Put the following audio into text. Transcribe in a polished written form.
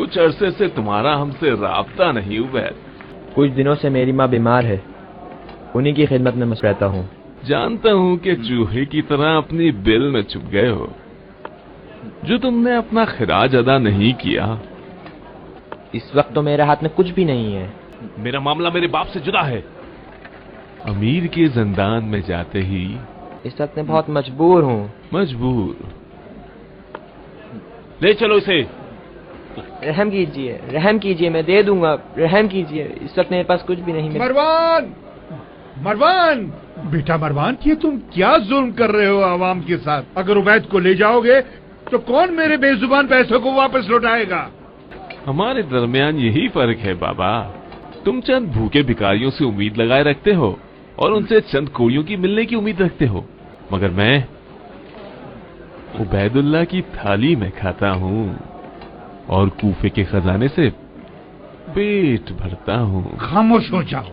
कुछ अरसे से तुम्हारा हमसे राब्ता नहीं उबैद। कुछ दिनों से मेरी माँ बीमार है, उन्हीं की खिदमत में मसरूफ रहता हूँ। जानता हूँ कि चूहे की तरह अपनी बिल में छुप गए हो। जो तुमने अपना खिराज अदा नहीं किया। इस वक्त तो मेरे हाथ में कुछ भी नहीं है। मेरा मामला मेरे बाप से जुदा है। अमीर के जिंदान में जाते ही इस वक्त मैं बहुत मजबूर हूँ। मजबूर? ले चलो इसे। रहम कीजिए, मैं दे दूंगा। रहम कीजिए, इस वक्त मेरे पास कुछ भी नहीं। मरवान बेटा मरवान, ये तुम क्या जुल्म कर रहे हो आवाम के साथ? अगर उबैद को ले जाओगे तो कौन मेरे बेजुबान पैसों को वापस लौटाएगा? हमारे दरमियान यही फर्क है बाबा। तुम चंद भूखे भिखारियों से उम्मीद लगाए रखते हो और उनसे चंद कोड़ियों की मिलने की उम्मीद रखते हो, मगर मैं उबैदुल्लाह की थाली में खाता हूँ और कूफे के खजाने से पेट भरता हूँ। खामोश हो जाओ।